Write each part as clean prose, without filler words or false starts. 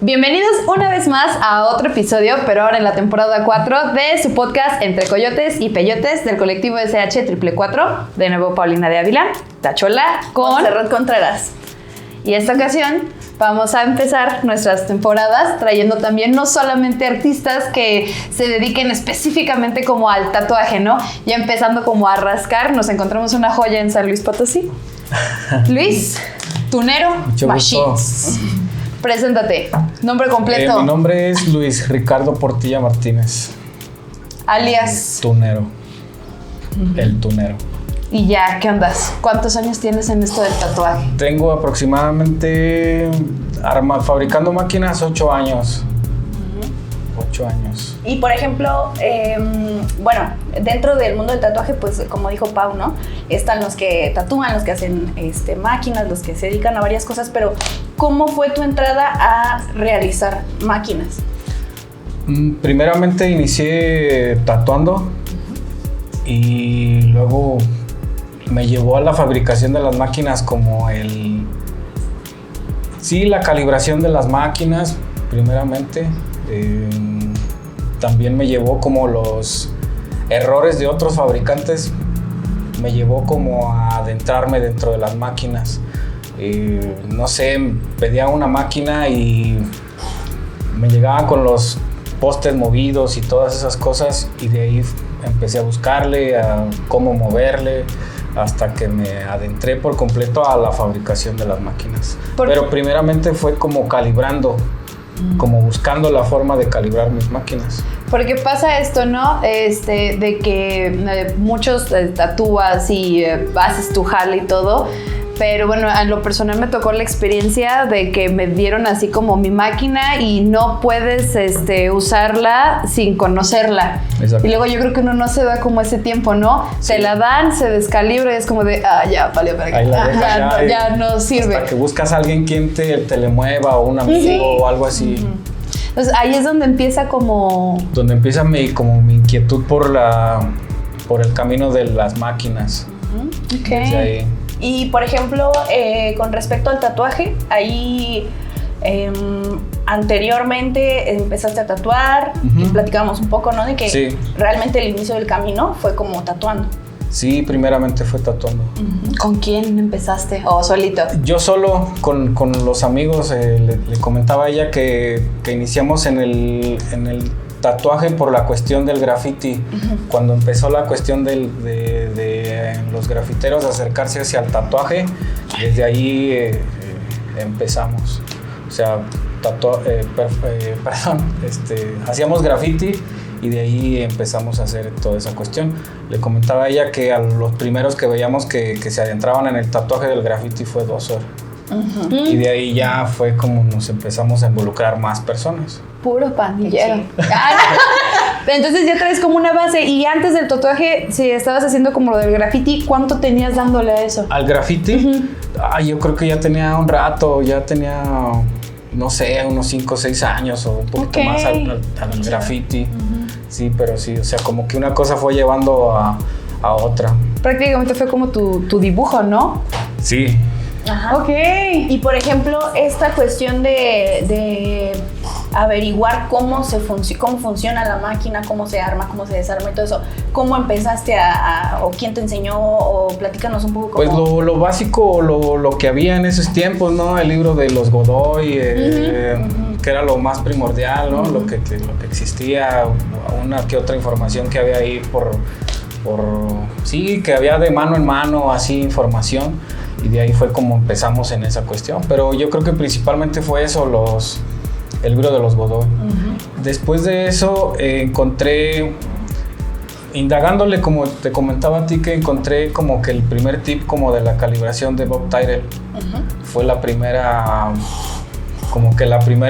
Bienvenidos una vez más a otro episodio, pero ahora en la temporada 4 de su podcast Entre Coyotes y Peyotes del colectivo SH 444. De nuevo Paulina de Ávila, Tachola con Montserrat Contreras. Y esta ocasión vamos a empezar nuestras temporadas trayendo también no solamente artistas que se dediquen específicamente como al tatuaje, ¿no? Ya empezando como a rascar, nos encontramos una joya en San Luis Potosí. Luis Tunero Machines. Preséntate, nombre completo. Mi nombre es Luis Ricardo Portilla Martínez. Alias Tunero. El Tunero. Y ya, ¿qué ondas? ¿Cuántos años tienes en esto del tatuaje? Tengo aproximadamente fabricando máquinas 8 años. 8 años. Y por ejemplo, bueno, dentro del mundo del tatuaje, pues como dijo Pau, ¿no? Están los que tatúan, los que hacen máquinas, los que se dedican a varias cosas, pero ¿cómo fue tu entrada a realizar máquinas? Primeramente inicié tatuando y luego me llevó a la fabricación de las máquinas como la calibración de las máquinas, primeramente. También me llevó como los errores de otros fabricantes, me llevó como a adentrarme dentro de las máquinas. No sé, pedía una máquina y me llegaba con los postes movidos y todas esas cosas, y de ahí empecé a buscarle, a cómo moverle, hasta que me adentré por completo a la fabricación de las máquinas. Pero primeramente fue como calibrando, como buscando la forma de calibrar mis máquinas. Porque pasa esto, ¿no? De que muchos tatúas y haces tu jale y todo. Pero bueno, a lo personal me tocó la experiencia de que me dieron así como mi máquina y no puedes usarla sin conocerla. Exacto. Y luego yo creo que uno no se da como ese tiempo, ¿no? Sí. Te la dan, se descalibra y es como de, ya, vale, ya no sirve. Hasta que buscas a alguien quien te le mueva, o un amigo o algo así. Entonces ahí es donde empieza como... Donde empieza mi inquietud por el camino de las máquinas. Okay. Desde ahí. Y por ejemplo, con respecto al tatuaje, ahí anteriormente empezaste a tatuar, y platicábamos un poco, ¿no? De que sí, realmente el inicio del camino fue como tatuando. Sí, primeramente fue tatuando. ¿Con quién empezaste? ¿O solito? Yo solo, con los amigos, le comentaba a ella que iniciamos en el tatuaje por la cuestión del graffiti. Cuando empezó la cuestión de los grafiteros acercarse hacia el tatuaje, desde ahí empezamos. O sea, hacíamos graffiti y de ahí empezamos a hacer toda esa cuestión. Le comentaba a ella que a los primeros que veíamos que se adentraban en el tatuaje del graffiti fue Dosor. Y de ahí ya fue como nos empezamos a involucrar más personas. Puro pandillero. Entonces ya traes como una base. Y antes del tatuaje, si estabas haciendo como lo del graffiti, ¿cuánto tenías dándole a eso? ¿Al graffiti? Yo creo que ya tenía un rato, ya tenía, no sé, unos 5 o 6 años o un poquito más al graffiti. Sí, pero sí, o sea, como que una cosa fue llevando a otra. Prácticamente fue como tu dibujo, ¿no? Sí. Ajá. Ok. Y por ejemplo, esta cuestión de averiguar cómo funciona la máquina, cómo se arma, cómo se desarma y todo eso, ¿cómo empezaste o quién te enseñó? O platícanos un poco cómo... Pues lo básico, lo que había en esos tiempos, ¿no? El libro de los Godoy, que era lo más primordial, ¿no? Lo que existía, una que otra información que había ahí sí, que había de mano en mano, así, información. Y de ahí fue como empezamos en esa cuestión. Pero yo creo que principalmente fue eso, el libro de los Godoy. Después de eso encontré, indagándole, como te comentaba a ti, que encontré como que el primer tip como de la calibración de Bob Tyrrell. Fue la primera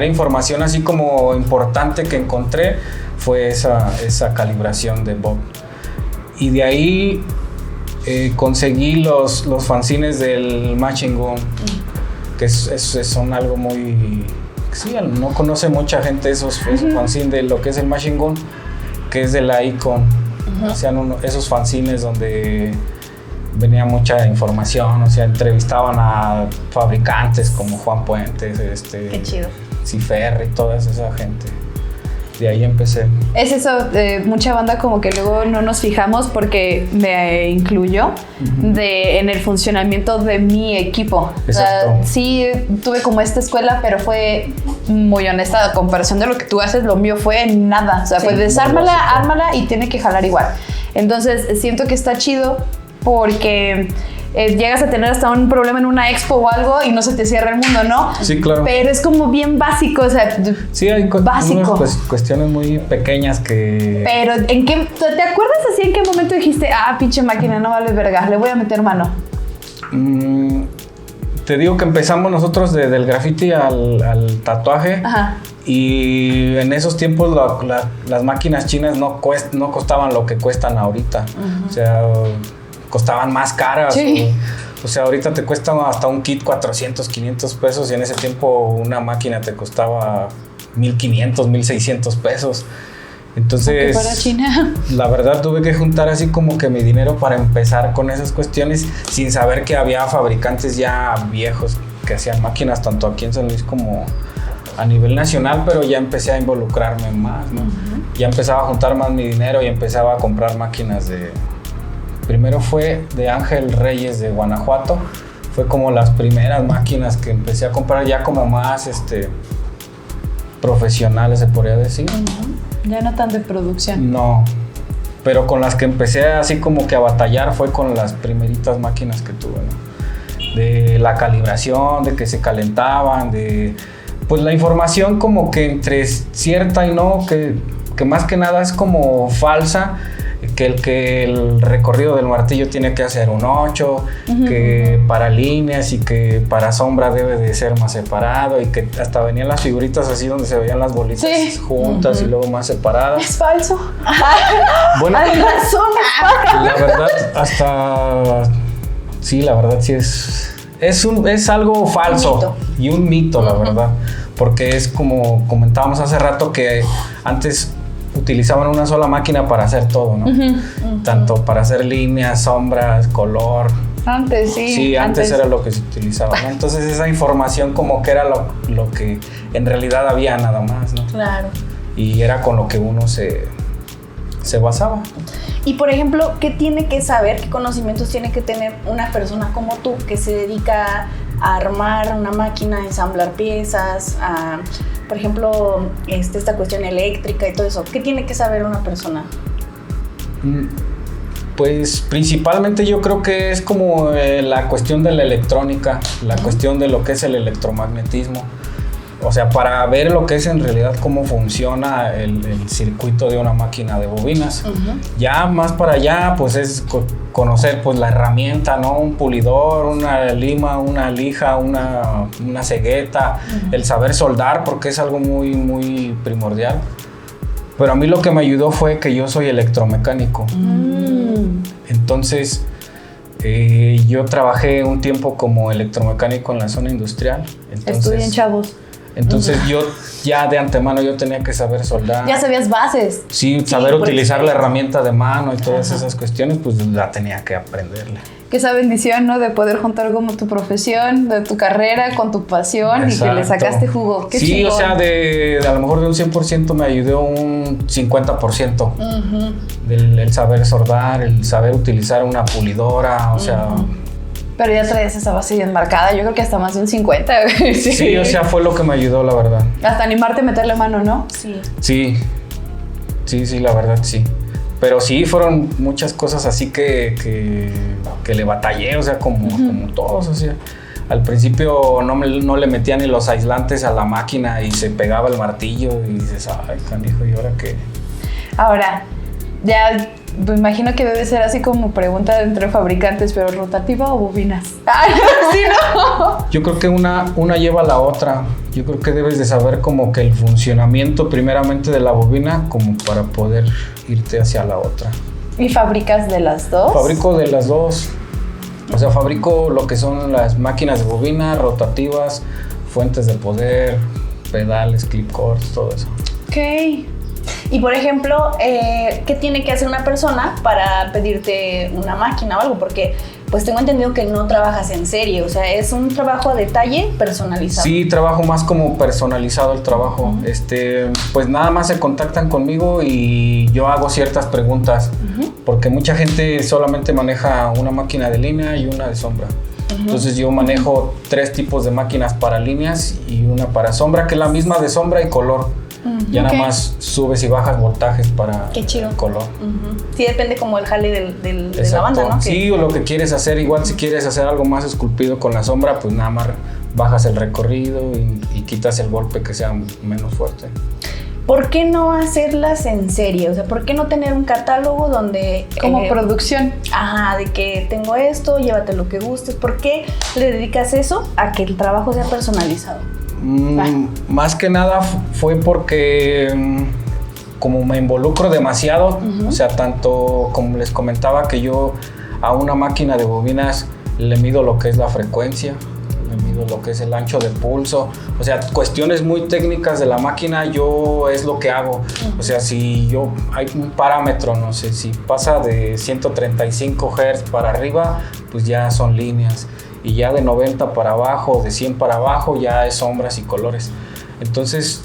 información así como importante que encontré, fue esa calibración de Bob. Y de ahí conseguí los fanzines del Machine Gun, que son algo muy... Sí, no conoce mucha gente esos fanzines de lo que es el Machine Gun, que es de la Icon. Hacían esos fanzines donde venía mucha información, o sea, entrevistaban a fabricantes como Juan Puentes, Qué chido. Cifer y toda esa gente. De ahí empecé. Es eso, mucha banda como que luego no nos fijamos, porque me incluyo en el funcionamiento de mi equipo. Exacto. O sea, sí tuve como esta escuela, pero fue muy honesta a comparación de lo que tú haces. Lo mío fue nada, o sea, Sí, pues desármala, ármala y tiene que jalar igual. Entonces siento que está chido porque llegas a tener hasta un problema en una expo o algo y no se te cierra el mundo, ¿no? Sí, claro. Pero es como bien básico, o sea, Sí, hay básico. unas cuestiones muy pequeñas que... Pero, ¿te acuerdas así en qué momento dijiste, pinche máquina, no vale verga, le voy a meter mano? Te digo que empezamos nosotros del graffiti al tatuaje. Ajá. Y en esos tiempos las máquinas chinas no costaban lo que cuestan ahorita. O sea, costaban más caras. Sí. O sea, ahorita te cuesta hasta un kit 400, 500 pesos y en ese tiempo una máquina te costaba 1,500, 1,600 pesos. Entonces, para China. La verdad tuve que juntar así como que mi dinero para empezar con esas cuestiones sin saber que había fabricantes ya viejos que hacían máquinas tanto aquí en San Luis como a nivel nacional, pero ya empecé a involucrarme más, ¿no? Ya empezaba a juntar más mi dinero y empezaba a comprar máquinas Primero fue de Ángel Reyes de Guanajuato, fue como las primeras máquinas que empecé a comprar ya como más profesionales, se podría decir. Ya no tan de producción. No, pero con las que empecé así como que a batallar fue con las primeritas máquinas que tuve, ¿no? De la calibración, de que se calentaban, de pues la información como que entre cierta y no, que más que nada es como falsa, que el recorrido del martillo tiene que hacer un 8, que para líneas y que para sombra debe de ser más separado, y que hasta venían las figuritas así donde se veían las bolitas juntas y luego más separadas. Es falso. Bueno, Hay razón. la verdad sí es algo falso y un mito, la verdad, porque es como comentábamos hace rato que antes utilizaban una sola máquina para hacer todo, ¿no? Tanto para hacer líneas, sombras, color. Antes, sí. Sí, antes era lo que se utilizaba, ¿no? Entonces esa información como que era lo que en realidad había nada más, ¿no? Claro. Y era con lo que uno se basaba. Y por ejemplo, ¿qué tiene que saber, qué conocimientos tiene que tener una persona como tú que se dedica a armar una máquina, a ensamblar piezas, a, por ejemplo, esta cuestión eléctrica y todo eso? ¿Qué tiene que saber una persona? Pues principalmente yo creo que es como la cuestión de la electrónica, la cuestión de lo que es el electromagnetismo. O sea, para ver lo que es en realidad cómo funciona el circuito de una máquina de bobinas. Ya más para allá, pues es conocer pues la herramienta, ¿no? Un pulidor, una lima, una lija, una cegueta, el saber soldar, porque es algo muy, muy primordial. Pero a mí lo que me ayudó fue que yo soy electromecánico. Entonces, yo trabajé un tiempo como electromecánico en la zona industrial. Estudien, chavos. Entonces yo ya de antemano yo tenía que saber soldar. Ya sabías bases. Sí, saber utilizar la herramienta de mano y todas esas cuestiones, pues la tenía que aprenderle. Que esa bendición, ¿no? De poder juntar como tu profesión, de tu carrera con tu pasión. Exacto. Y que le sacaste jugo. Qué sí, chingón. O sea, a lo mejor de un 100% me ayudó un 50%. El saber soldar, el saber utilizar una pulidora, o sea... Pero ya traías esa base bien marcada, yo creo que hasta más de un 50. Sí, o sea, fue lo que me ayudó, la verdad. Hasta animarte a meterle mano, ¿no? Sí, la verdad, sí. Pero sí, fueron muchas cosas así que le batallé, o sea, como todos, o sea. Al principio no le metía ni los aislantes a la máquina y se pegaba el martillo y dices, ay, canijo, ¿y ahora qué? Ahora, ya... Me imagino que debe ser así como pregunta entre fabricantes, pero ¿rotativa o bobinas? ¡Ay, sí, no! Yo creo que una lleva a la otra. Yo creo que debes de saber como que el funcionamiento primeramente de la bobina como para poder irte hacia la otra. ¿Y fabricas de las dos? Fabrico de las dos. O sea, fabrico lo que son las máquinas de bobina, rotativas, fuentes de poder, pedales, clip cords, todo eso. Ok. Y por ejemplo, ¿qué tiene que hacer una persona para pedirte una máquina o algo? Porque pues tengo entendido que no trabajas en serie, o sea, es un trabajo a detalle personalizado. Sí, trabajo más como personalizado el trabajo. Pues nada más se contactan conmigo y yo hago ciertas preguntas, porque mucha gente solamente maneja una máquina de línea y una de sombra. Entonces yo manejo 3 tipos de máquinas para líneas y una para sombra, que es la misma de sombra y color. Ya nada más subes y bajas voltajes para el color. Sí, depende como el jale de la banda, ¿no? Sí, o lo que quieres hacer. Igual si quieres hacer algo más esculpido con la sombra, pues nada más bajas el recorrido y quitas el golpe que sea menos fuerte. ¿Por qué no hacerlas en serie? O sea, ¿por qué no tener un catálogo donde... Como producción. Ajá, de que tengo esto, llévate lo que gustes. ¿Por qué le dedicas eso a que el trabajo sea personalizado? Más que nada fue porque como me involucro demasiado, o sea, tanto como les comentaba que yo a una máquina de bobinas le mido lo que es la frecuencia, le mido lo que es el ancho de pulso, o sea, cuestiones muy técnicas de la máquina, yo es lo que hago. O sea, si hay un parámetro, no sé, si pasa de 135 Hz para arriba, pues ya son líneas. Y ya de 90 para abajo, de 100 para abajo, ya es sombras y colores. Entonces,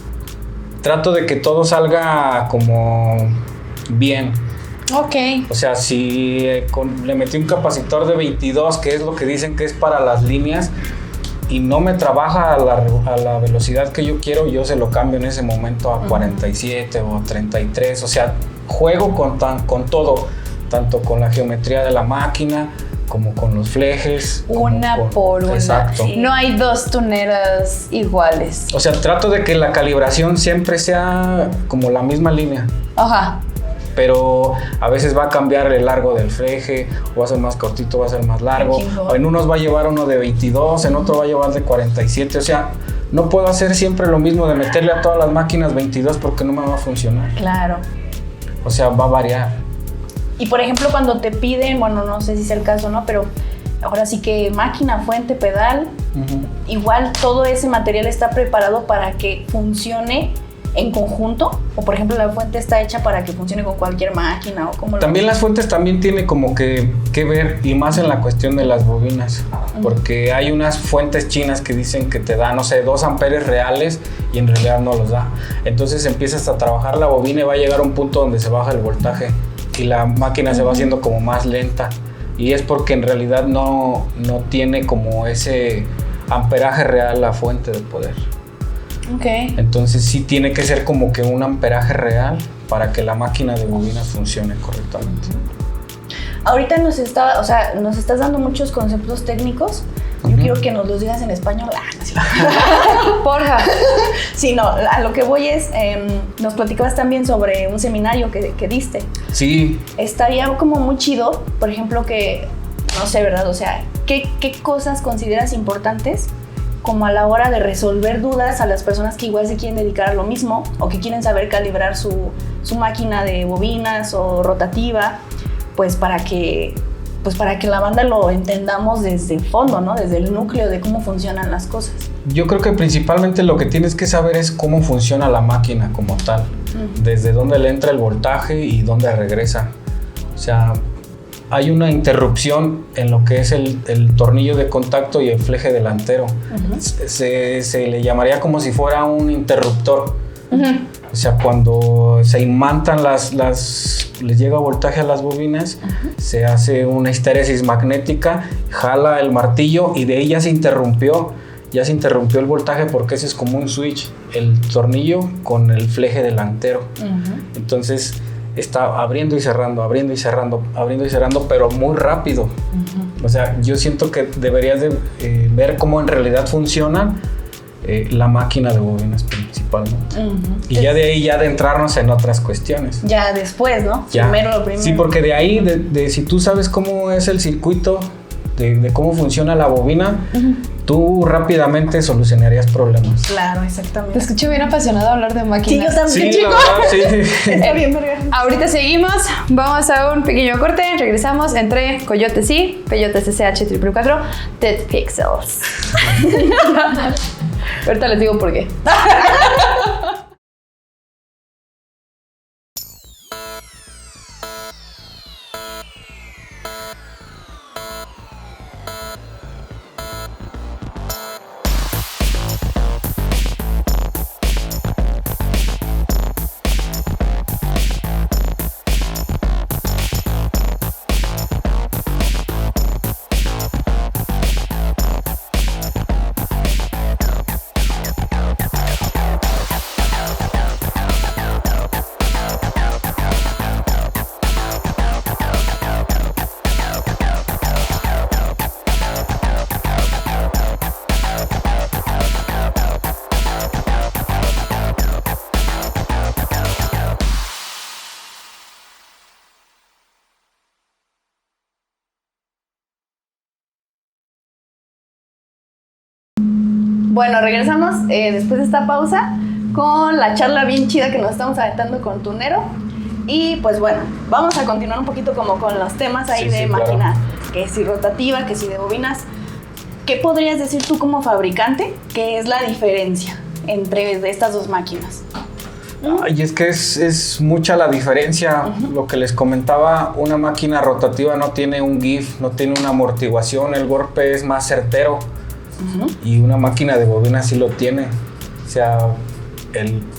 trato de que todo salga como bien. Ok. O sea, si le metí un capacitor de 22, que es lo que dicen que es para las líneas, y no me trabaja a la velocidad que yo quiero, yo se lo cambio en ese momento a 47 o 33. O sea, juego con todo, tanto con la geometría de la máquina, como con los flejes. Una por una. Exacto. Sí. No hay 2 tuneras iguales. O sea, trato de que la calibración siempre sea como la misma línea. Ajá. Pero a veces va a cambiar el largo del fleje, o va a ser más cortito, va a ser más largo. O en unos va a llevar uno de 22, en otro va a llevar de 47. O sea, no puedo hacer siempre lo mismo de meterle a todas las máquinas 22 porque no me va a funcionar. Claro. O sea, va a variar. Y por ejemplo, cuando te piden, bueno, no sé si es el caso, ¿no? Pero ahora sí que máquina, fuente, pedal, igual todo ese material está preparado para que funcione en conjunto. O por ejemplo, la fuente está hecha para que funcione con cualquier máquina o como también las fuentes también tiene como que ver, y más en la cuestión de las bobinas, porque hay unas fuentes chinas que dicen que te da, no sé, 2 amperes reales y en realidad no los da. Entonces empiezas a trabajar la bobina y va a llegar a un punto donde se baja el voltaje y la máquina se va haciendo como más lenta, y es porque en realidad no tiene como ese amperaje real la fuente de poder. Okay. Entonces sí tiene que ser como que un amperaje real para que la máquina de bobinas funcione correctamente. Ahorita nos estás dando muchos conceptos técnicos. Yo quiero que nos los digas en español. No, sí. Porja. Sí, no, a lo que voy es, nos platicabas también sobre un seminario que diste. Sí. Estaría como muy chido, por ejemplo, que, no sé, ¿verdad? O sea, ¿qué cosas consideras importantes como a la hora de resolver dudas a las personas que igual se quieren dedicar a lo mismo o que quieren saber calibrar su máquina de bobinas o rotativa, pues para que la banda lo entendamos desde el fondo, ¿no? Desde el núcleo de cómo funcionan las cosas. Yo creo que principalmente lo que tienes que saber es cómo funciona la máquina como tal, desde dónde le entra el voltaje y dónde regresa. O sea, hay una interrupción en lo que es el tornillo de contacto y el fleje delantero. Se le llamaría como si fuera un interruptor. O sea, cuando se imantan les llega voltaje a las bobinas, se hace una histéresis magnética, jala el martillo y de ahí ya se interrumpió el voltaje, porque ese es como un switch, el tornillo con el fleje delantero. Entonces está abriendo y cerrando, abriendo y cerrando, abriendo y cerrando, pero muy rápido. O sea, yo siento que deberías de ver cómo en realidad funciona la máquina de bobinas principalmente. Y ya de ahí ya adentrarnos en otras cuestiones. Ya después, ¿no? Ya. Primero lo primero. Sí, porque de ahí, de si tú sabes cómo es el circuito, de cómo funciona la bobina, tú rápidamente solucionarías problemas. Claro, exactamente. Te escucho bien apasionado hablar de máquinas. Sí, yo también, Sí, chico. sí. Está bien, verga. Ahorita seguimos, vamos a un pequeño corte, regresamos entre Coyote Sí, Peyote SSH 444, Dead Pixels. Ahorita les digo por qué. Bueno, regresamos después de esta pausa con la charla bien chida que nos estamos aventando con Tunero. Y pues bueno, vamos a continuar un poquito como con los temas ahí de máquina, claro. Que si rotativa, que si de bobinas. ¿Qué podrías decir tú como fabricante? ¿Qué es la diferencia entre estas dos máquinas? Y es que es mucha la diferencia. Lo que les comentaba, una máquina rotativa no tiene un GIF, no tiene una amortiguación, el golpe es más certero. Y una máquina de bobina sí lo tiene. O sea,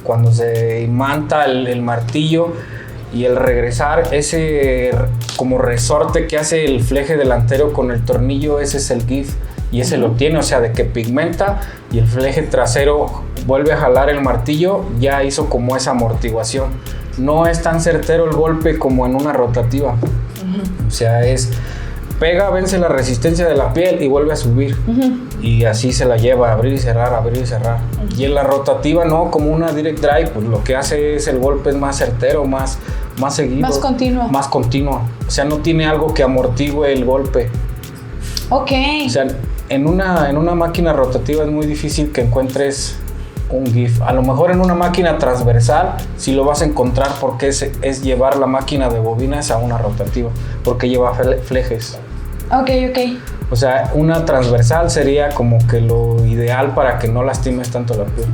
cuando se imanta el martillo y el regresar, ese como resorte que hace el fleje delantero con el tornillo, ese es el GIF. Y ese lo tiene, o sea, de que pigmenta y el fleje trasero vuelve a jalar el martillo, ya hizo como esa amortiguación. No es tan certero el golpe como en una rotativa. O sea, pega, vence la resistencia de la piel y vuelve a subir. Y así se la lleva, abrir y cerrar, abrir y cerrar. Y en la rotativa no, como una direct drive, pues lo que hace es el golpe es más certero, más seguido. Más continuo. Más continuo. O sea, no tiene algo que amortigue el golpe. Ok. O sea, en una máquina rotativa es muy difícil que encuentres un GIF. A lo mejor en una máquina transversal sí lo vas a encontrar, porque es llevar la máquina de bobinas a una rotativa, porque lleva flejes. Ok. O sea, una transversal sería como que lo ideal para que no lastimes tanto la piel.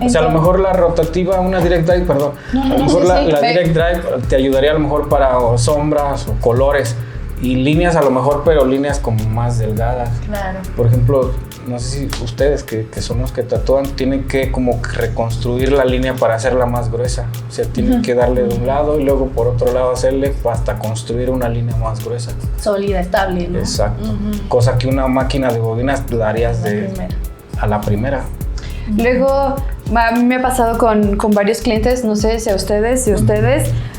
O sea, a lo mejor la rotativa, una direct drive, perdón. A lo mejor la direct drive te ayudaría a lo mejor para sombras o colores. Y líneas a lo mejor, pero líneas como más delgadas. Claro. Por ejemplo, no sé si ustedes que son los que tatúan, tienen que como reconstruir la línea para hacerla más gruesa. O sea, tienen que darle de un lado y luego por otro lado hacerle hasta construir una línea más gruesa. Sólida, estable, ¿no? Exacto. Cosa que una máquina de bobinas la harías a la primera. Luego, a mí me ha pasado con varios clientes, no sé si a ustedes,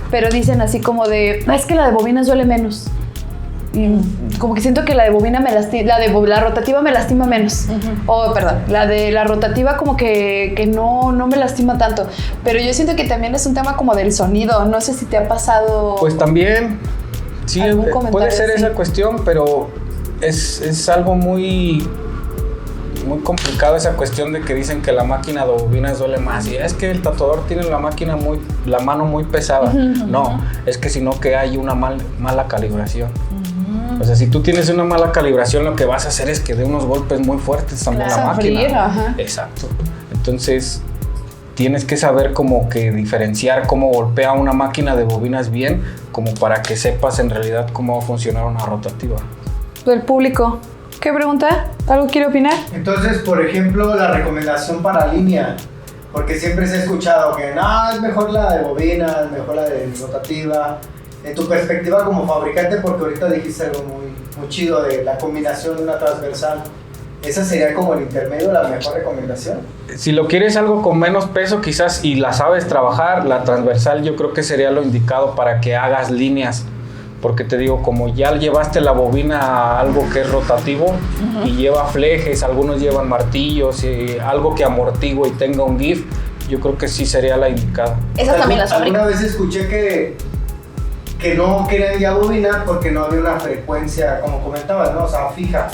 pero dicen así como de, es que la de bobinas duele menos. Y como que siento que la de bobina la rotativa me lastima menos. La de la rotativa como que no me lastima tanto. Pero yo siento que también es un tema como del sonido. No sé si te ha pasado. Pues también, sí, puede ser esa cuestión, pero es algo muy complicado, esa cuestión de que dicen que la máquina de bobinas duele más. Y es que el tatuador tiene la mano muy pesada. No, es que sino que hay una mala calibración. O sea, si tú tienes una mala calibración, lo que vas a hacer es que dé unos golpes muy fuertes también la máquina. Exacto. Entonces, tienes que saber como que diferenciar cómo golpea una máquina de bobinas bien, como para que sepas en realidad cómo va a funcionar una rotativa. Del público, ¿qué pregunta? ¿Algo quiere opinar? Entonces, por ejemplo, la recomendación para línea, porque siempre se ha escuchado que es mejor la de bobina, es mejor la de rotativa. En tu perspectiva como fabricante, porque ahorita dijiste algo muy chido de la combinación de una transversal, ¿esa sería como el intermedio, la mejor recomendación? Si lo quieres algo con menos peso quizás y la sabes trabajar, la transversal yo creo que sería lo indicado para que hagas líneas. Porque te digo, como ya llevaste la bobina a algo que es rotativo y lleva flejes, algunos llevan martillos, y algo que amortigue y tenga un GIF, yo creo que sí sería la indicada. Esa también la fabrica. Alguna vez escuché que no querían ya bobina porque no había una frecuencia, como comentabas, ¿no? O sea, fija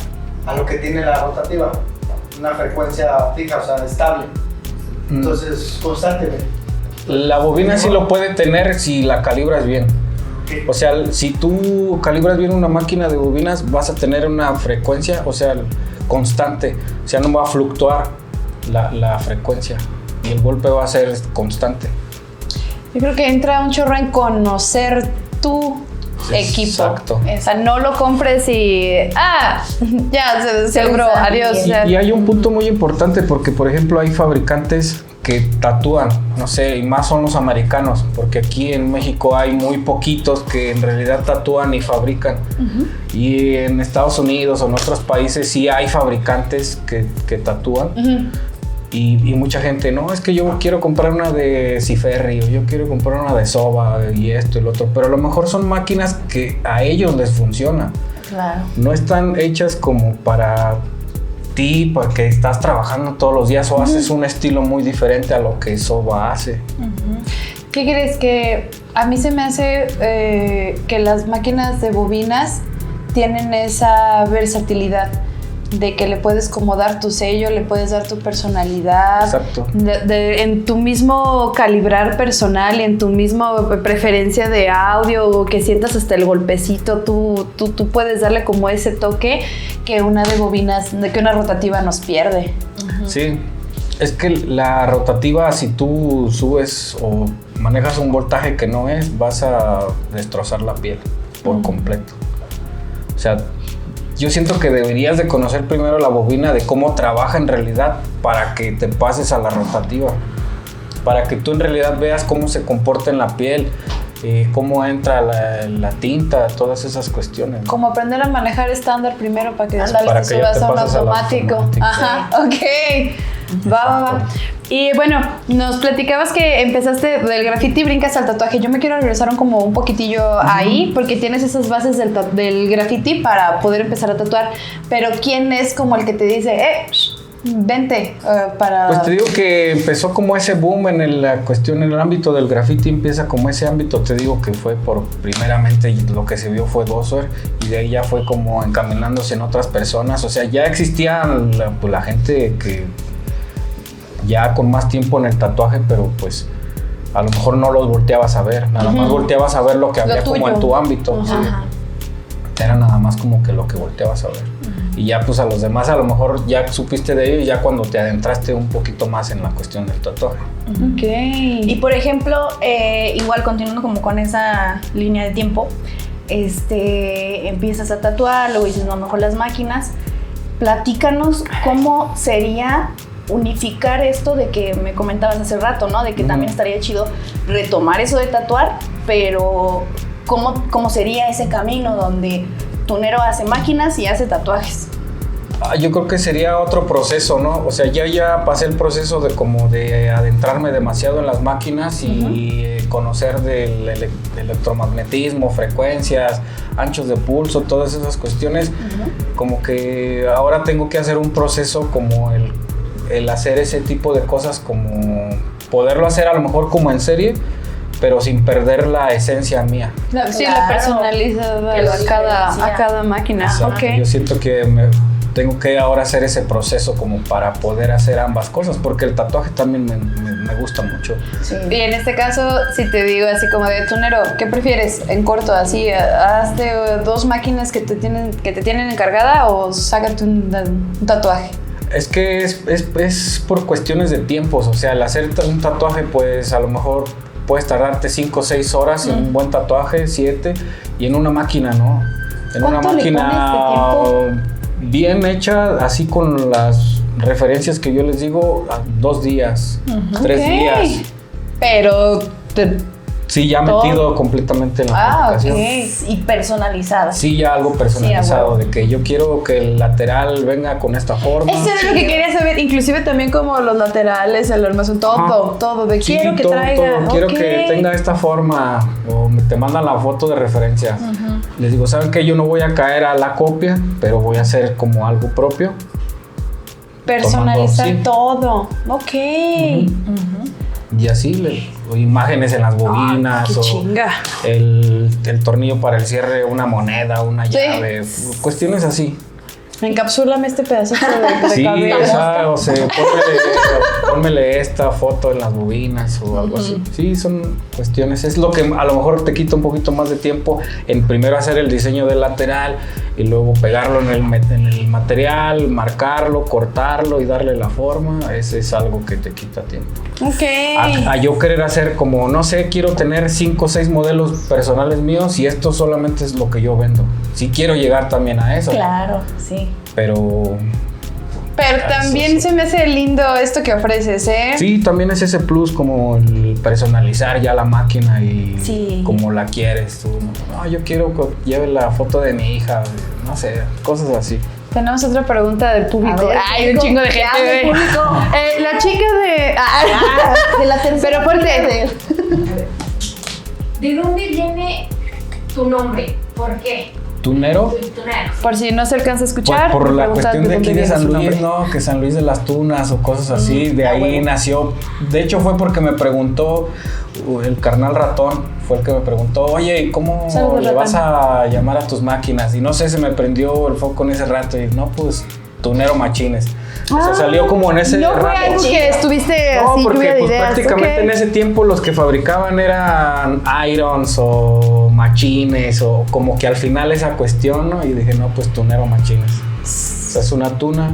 a lo que tiene la rotativa. Una frecuencia fija, o sea, estable. Entonces, constantemente. La bobina sí lo puede tener si la calibras bien. O sea, si tú calibras bien una máquina de bobinas, vas a tener una frecuencia, o sea, constante. O sea, no va a fluctuar la frecuencia y el golpe va a ser constante. Yo creo que entra un chorro en conocer tu equipo. Exacto. O sea, no lo compres y ya se logró, adiós. Y hay un punto muy importante porque, por ejemplo, hay fabricantes que tatúan, no sé, y más son los americanos, porque aquí en México hay muy poquitos que en realidad tatúan y fabrican. Y en Estados Unidos o en otros países sí hay fabricantes que tatúan. Y mucha gente, no, es que yo quiero comprar una de Ciferri o yo quiero comprar una de Soba y esto y lo otro, pero a lo mejor son máquinas que a ellos les funcionan. Claro. No están hechas como para ti, porque estás trabajando todos los días o haces un estilo muy diferente a lo que Soba hace. ¿Qué crees? Que a mí se me hace que las máquinas de bobinas tienen esa versatilidad. de que le puedes como dar tu sello, le puedes dar tu personalidad. Exacto. En tu mismo calibrar personal, en tu misma preferencia de audio, o que sientas hasta el golpecito, tú puedes darle como ese toque que una de bobinas, que una rotativa nos pierde. Sí, es que la rotativa, si tú subes o manejas un voltaje que no es, vas a destrozar la piel por completo. O sea, yo siento que deberías de conocer primero la bobina, de cómo trabaja en realidad, para que te pases a la rotativa, para que tú en realidad veas cómo se comporta en la piel, cómo entra la tinta, todas esas cuestiones. Como aprender a manejar estándar primero para que para te que ya subas te a un pases al automático. automático. Ajá, ok. Va. Y bueno, nos platicabas que empezaste del graffiti, brincas al tatuaje. Yo me quiero regresar como un poquitillo ahí, porque tienes esas bases del graffiti para poder empezar a tatuar. Pero ¿quién es como el que te dice, vente para...? Pues te digo que empezó como ese boom en la cuestión, en el ámbito del graffiti, empieza como ese ámbito, te digo que fue por primeramente lo que se vio fue Dozer, y de ahí ya fue como encaminándose en otras personas. O sea, ya existía la gente que ya con más tiempo en el tatuaje, pero pues a lo mejor no los volteabas a ver, nada más volteabas a ver lo que había como en tu ámbito. ¿Sí? Era nada más como que lo que volteabas a ver. Y ya pues a los demás a lo mejor ya supiste de ello ya cuando te adentraste un poquito más en la cuestión del tatuaje. Ok. Y por ejemplo, igual continuando como con esa línea de tiempo, empiezas a tatuar, luego dices, no, mejor las máquinas. Platícanos cómo sería unificar esto de que me comentabas hace rato, ¿no? De que también estaría chido retomar eso de tatuar, pero ¿cómo sería ese camino donde Tunero hace máquinas y hace tatuajes? Yo creo que sería otro proceso, ¿no? O sea, ya pasé el proceso de adentrarme demasiado en las máquinas y conocer del electromagnetismo, frecuencias, anchos de pulso, todas esas cuestiones. Como que ahora tengo que hacer un proceso como el hacer ese tipo de cosas, como poderlo hacer a lo mejor como en serie, pero sin perder la esencia mía. La personalizada a cada máquina. Exacto. Okay. Yo siento que tengo que ahora hacer ese proceso como para poder hacer ambas cosas, porque el tatuaje también me gusta mucho. Sí. Y en este caso, si te digo así como de Tunero, ¿qué prefieres? En corto, así, hazte 2 máquinas que te tienen encargada, o sácate un tatuaje. Es que es por cuestiones de tiempos. O sea, al hacer un tatuaje, pues a lo mejor puedes tardarte 5 o 6 horas en un buen tatuaje, 7, y en una máquina no. En una máquina bien hecha, así con las referencias que yo les digo, 2 días, 3 días. Pero sí, ya metido completamente en la fabricación. Y personalizada. Sí, ya algo personalizado, de que yo quiero que el lateral venga con esta forma. Eso era lo que quería saber, inclusive también como los laterales, el armazón, todo, de quiero que traiga. Todo. Quiero que tenga esta forma, o te mandan la foto de referencia. Les digo, ¿saben qué? Yo no voy a caer a la copia, pero voy a hacer como algo propio. Personalizar todo. Ok. Y así, imágenes en las bobinas, qué chinga. El tornillo para el cierre, una moneda, una llave, cuestiones así. Encapsúlame este pedacito de cabello. O sea, pónmele esta foto en las bobinas o algo así. Sí, son cuestiones. Es lo que a lo mejor te quita un poquito más de tiempo en primero hacer el diseño del lateral y luego pegarlo en el material, marcarlo, cortarlo y darle la forma. Ese es algo que te quita tiempo. Ok. A yo querer hacer como, no sé, quiero tener 5 o 6 modelos personales míos y esto solamente es lo que yo vendo. Sí quiero llegar también a eso. Claro, sí. Pero también se me hace lindo esto que ofreces, ¿eh? Sí, también es ese plus como el personalizar ya la máquina y como la quieres tú. No, yo quiero que lleve la foto de mi hija, no sé, cosas así. Tenemos otra pregunta del público. Hay un chingo de gente. La chica de la tercera. Pero fuerte. ¿De dónde viene tu nombre? ¿Por qué? ¿Tunero? Tunero. Por si no se alcanza a escuchar. Por la preguntas cuestión de aquí de San Luis, nombre. ¿no? Que San Luis de las Tunas o cosas así, de ahí nació. De hecho fue porque me preguntó el carnal Ratón, fue el que me preguntó, oye, ¿cómo le vas a llamar a tus máquinas? Y no sé, se me prendió el foco en ese rato y no, pues tunero machines. O sea, salió como en ese No fue rango. algo que estuviste No, así, porque lluvia de pues, ideas. prácticamente Ok. en ese tiempo los que fabricaban eran irons o machines o como que al final esa cuestión, ¿no? Y dije, no, pues tunero machines. O sea, es una tuna,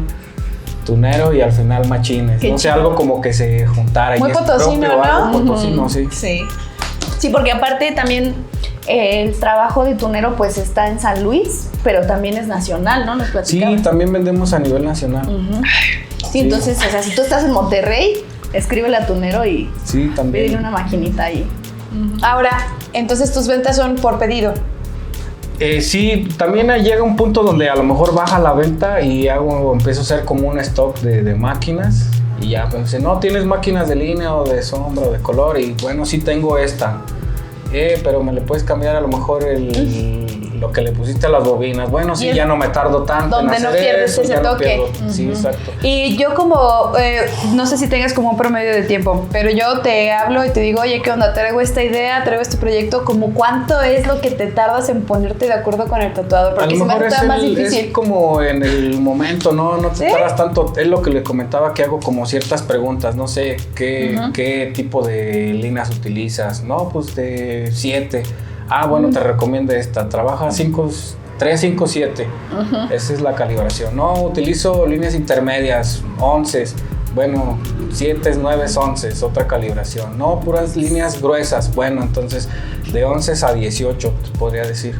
tunero y al final machines. Qué No sé, chido. algo como que se juntara. Muy y es potosino, propio, ¿no? algo potosino, sí. Sí. Sí, porque aparte también el trabajo de tunero pues está en San Luis, pero también es nacional, ¿no? Nos Sí, platicabas. también vendemos a nivel nacional. Ujú. Sí, entonces, o sea, si tú estás en Monterrey, escríbele a tunero y Sí, pídele también. una maquinita ahí. Ahora, entonces tus ventas son por pedido. Sí, también llega un punto donde a lo mejor baja la venta y empiezo a hacer como un stock de máquinas y ya pensé, no, tienes máquinas de línea o de sombra o de color y bueno, sí tengo esta, pero me le puedes cambiar a lo mejor lo que le pusiste a las bobinas. Bueno, sí, Y es ya no me tardo tanto donde en no hacer pierdes eso, ese ya no toque. pierdo. Sí, exacto. Y yo como, no sé si tengas como un promedio de tiempo, pero yo te hablo y te digo, oye, ¿qué onda? Traigo esta idea, traigo este proyecto, como ¿cuánto es lo que te tardas en ponerte de acuerdo con el tatuador? A Porque lo si me mejor resulta más es difícil. como en el momento, no te ¿Sí? tardas tanto. Es lo que le comentaba, que hago como ciertas preguntas. No sé, ¿qué tipo de líneas utilizas? No, pues de 7. Ah, bueno, te recomiendo esta. Trabaja 3, 5, 7. Esa es la calibración. No, utilizo líneas intermedias, 11. Bueno, 7, 9, 11 es otra calibración. No, puras líneas gruesas. Bueno, entonces de 11 a 18, te podría decir.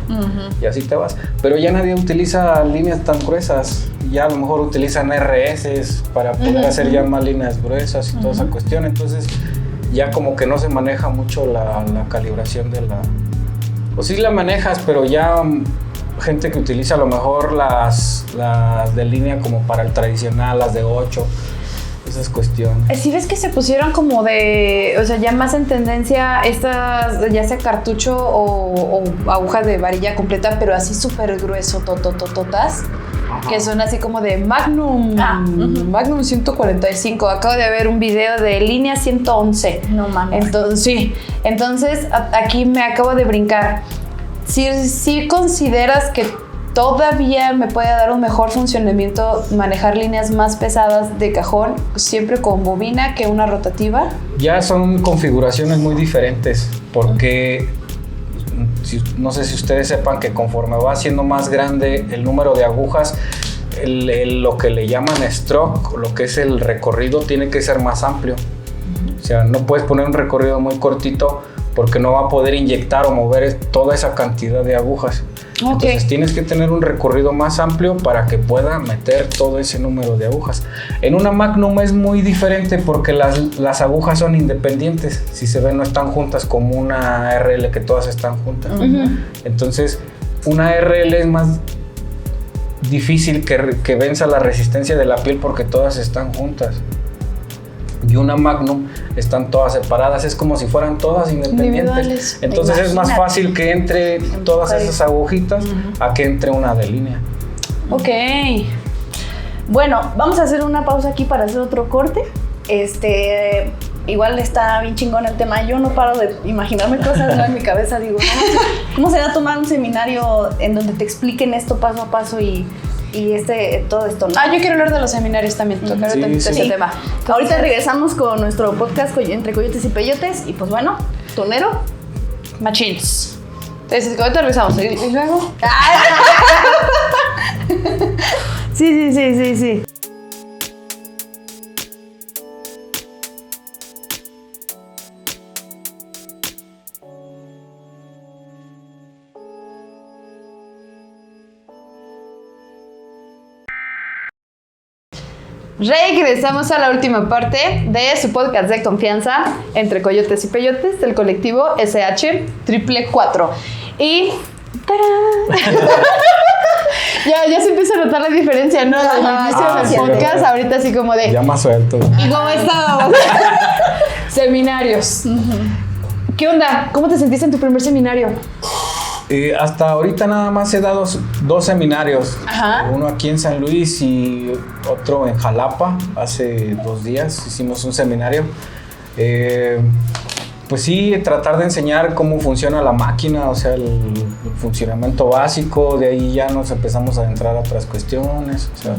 Y así te vas. Pero ya nadie utiliza líneas tan gruesas. Ya a lo mejor utilizan RS para poder hacer ya más líneas gruesas y toda esa cuestión. Entonces ya como que no se maneja mucho la calibración de la... Pues sí la manejas, pero ya gente que utiliza a lo mejor las de línea como para el tradicional, las de 8. Esas cuestiones. Si ves que se pusieron como de, o sea, ya más en tendencia estas, ya sea cartucho o agujas de varilla completa, pero así súper grueso, tototototas, que son así como de Magnum, Magnum 145. Acabo de ver un video de línea 111. No mames. Entonces, sí. Entonces, aquí me acabo de brincar. Si consideras que todavía me puede dar un mejor funcionamiento manejar líneas más pesadas de cajón, siempre con bobina, que una rotativa. Ya son configuraciones muy diferentes, porque no sé si ustedes sepan que conforme va siendo más grande el número de agujas, lo que le llaman stroke, lo que es el recorrido, tiene que ser más amplio. O sea, no puedes poner un recorrido muy cortito porque no va a poder inyectar o mover toda esa cantidad de agujas. Ok. Entonces tienes que tener un recorrido más amplio para que pueda meter todo ese número de agujas. En una Magnum es muy diferente porque las agujas son independientes. Si se ven, no están juntas como una RL, que todas están juntas. Entonces una RL es más difícil que venza la resistencia de la piel porque todas están juntas. Y una Magnum están todas separadas, es como si fueran todas independientes. Individuales. Entonces es más Imagínate. fácil que entre todas esas agujitas a que entre una de línea. Ok. Bueno, vamos a hacer una pausa aquí para hacer otro corte. Igual está bien chingón el tema. Yo no paro de imaginarme cosas, ¿no? En mi cabeza digo, no, ¿cómo será tomar un seminario en donde te expliquen esto paso a paso y todo esto, ¿no? Yo quiero hablar de los seminarios también, tocar Sí, tantito sí. ese tema. Ahorita regresamos con nuestro podcast Entre Coyotes y Peyotes. Y pues bueno, tunero. Machines. Entonces, ahorita regresamos. ¿Y luego? Sí. Regresamos a la última parte de su podcast de confianza Entre Coyotes y Peyotes del colectivo SH 444. Y ¡tarán! ya se empieza a notar la diferencia, ¿no? Del inicio del sí, podcast, ¿verdad? ahorita así como de Ya más suelto. ¿y cómo estábamos? Seminarios. ¿Qué onda? ¿Cómo te sentiste en tu primer seminario? Hasta ahorita nada más he dado 2 seminarios. Ajá. Uno aquí en San Luis y otro en Jalapa. Hace 2 días hicimos un seminario. Pues sí, tratar de enseñar cómo funciona la máquina, o sea, el funcionamiento básico, de ahí ya nos empezamos a adentrar a otras cuestiones, o sea,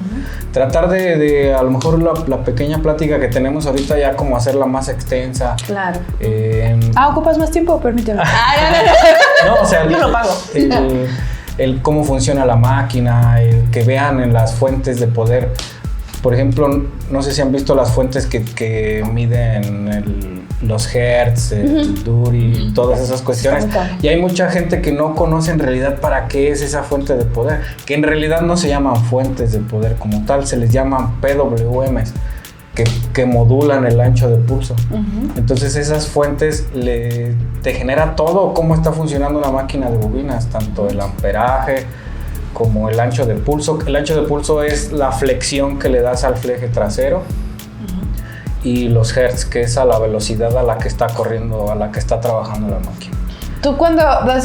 tratar de a lo mejor la pequeña plática que tenemos ahorita ya como hacerla más extensa. Claro. ¿Ocupas más tiempo? Permíteme. No, o sea, Yo lo pago. El cómo funciona la máquina, el que vean en las fuentes de poder. Por ejemplo, no sé si han visto las fuentes que miden los hertz, el Duri, todas esas cuestiones. Y hay mucha gente que no conoce en realidad para qué es esa fuente de poder, que en realidad no se llaman fuentes de poder como tal, se les llaman PWMs, que modulan el ancho de pulso. Entonces esas fuentes te genera todo cómo está funcionando una máquina de bobinas, tanto el amperaje como el ancho de pulso. El ancho de pulso es la flexión que le das al fleje trasero, y los hertz, que es a la velocidad a la que está corriendo, a la que está trabajando la máquina. Tú cuando has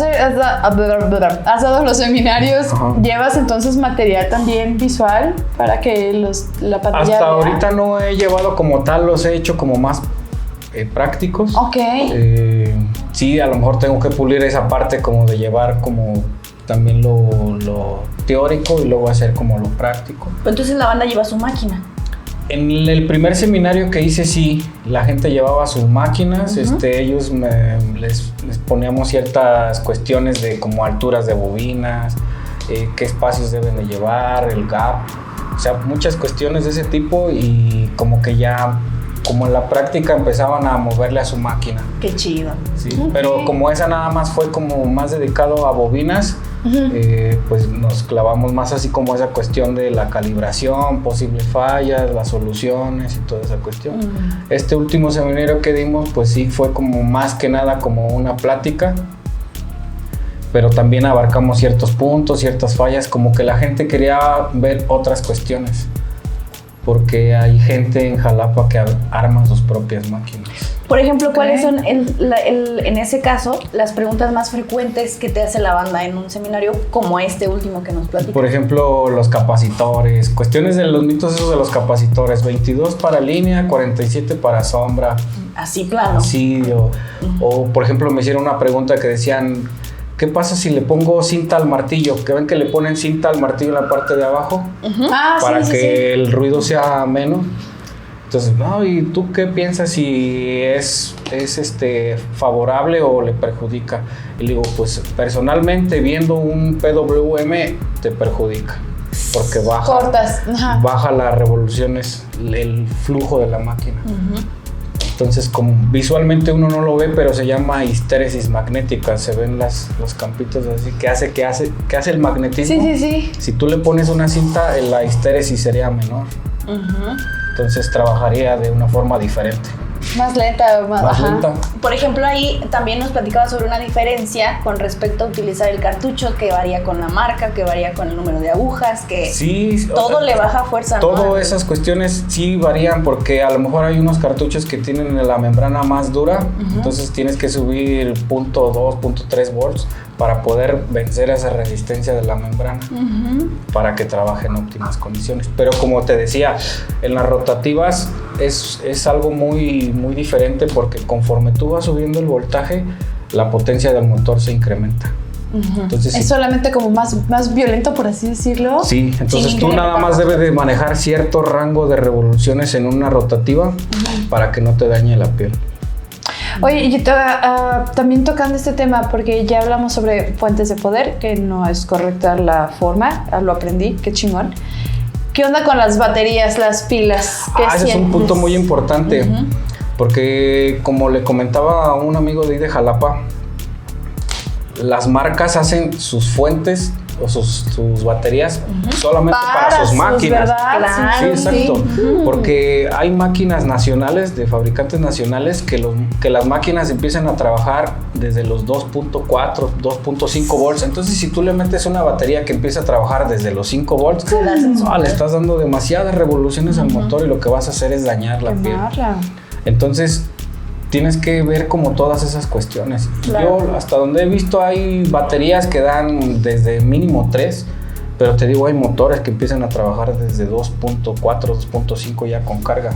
dado los seminarios, ¿llevas entonces material también visual para que la pantalla Hasta vea? ahorita no he llevado como tal, los he hecho como más prácticos. Ok. Sí, a lo mejor tengo que pulir esa parte como de llevar como también lo teórico y luego hacer como lo práctico. Pero entonces la banda lleva su máquina. En el primer seminario que hice, sí, la gente llevaba sus máquinas, ellos les poníamos ciertas cuestiones de como alturas de bobinas, qué espacios deben de llevar, el gap, o sea, muchas cuestiones de ese tipo, y como que ya, como en la práctica empezaban a moverle a su máquina. Qué chido. Sí, pero como esa nada más fue como más dedicado a bobinas, pues nos clavamos más así como esa cuestión de la calibración, posibles fallas, las soluciones y toda esa cuestión. Este último seminario que dimos, pues sí fue como más que nada como una plática, pero también abarcamos ciertos puntos, ciertas fallas, como que la gente quería ver otras cuestiones, porque hay gente en Jalapa que arma sus propias máquinas. Por ejemplo, ¿cuáles son en ese caso las preguntas más frecuentes que te hace la banda en un seminario como este último que nos platicas? Por ejemplo, los capacitores, cuestiones de los mitos esos de los capacitores, 22 para línea, 47 para sombra. Así plano. Sí, o por ejemplo me hicieron una pregunta que decían, ¿qué pasa si le pongo cinta al martillo? Que ven que le ponen cinta al martillo en la parte de abajo para que el ruido sea menos. Entonces, no, ¿y tú qué piensas si es favorable o le perjudica? Y le digo, pues personalmente viendo un PWM te perjudica, porque baja las revoluciones, el flujo de la máquina. Entonces, como visualmente uno no lo ve, pero se llama histéresis magnética, se ven los campitos así que hace el magnetismo. Sí. Si tú le pones una cinta, la histéresis sería menor. Entonces trabajaría de una forma diferente. Más lenta. Más lenta. Por ejemplo, ahí también nos platicaba sobre una diferencia con respecto a utilizar el cartucho, que varía con la marca, que varía con el número de agujas, que sí, todo le baja fuerza. Todas esas cuestiones sí varían, porque a lo mejor hay unos cartuchos que tienen la membrana más dura, entonces tienes que subir 0.2, 0.3 volts para poder vencer esa resistencia de la membrana, para que trabaje en óptimas condiciones. Pero como te decía, en las rotativas es algo muy, muy diferente, porque conforme tú vas subiendo el voltaje, la potencia del motor se incrementa. Entonces, es solamente como más violento, por así decirlo. Sí, entonces tú nada más debes de manejar cierto rango de revoluciones en una rotativa para que no te dañe la piel. Oye, y también tocando este tema, porque ya hablamos sobre fuentes de poder, que no es correcta la forma, lo aprendí, qué chingón. ¿Qué onda con las baterías, las pilas? Ese es un punto muy importante, porque como le comentaba a un amigo de ahí de Jalapa, las marcas hacen sus fuentes o sus baterías solamente para sus máquinas. ¿Verdad? Sí, exacto. Porque hay máquinas nacionales, de fabricantes nacionales, que las máquinas empiezan a trabajar desde los 2.4, 2.5 volts. Entonces, si tú le metes una batería que empieza a trabajar desde los 5 volts, le estás dando demasiadas revoluciones al motor, y lo que vas a hacer es dañar la piel. Entonces, tienes que ver como todas esas cuestiones. Yo, hasta donde he visto, hay baterías que dan desde mínimo 3 Pero te digo, hay motores que empiezan a trabajar desde 2.4, 2.5 ya con carga.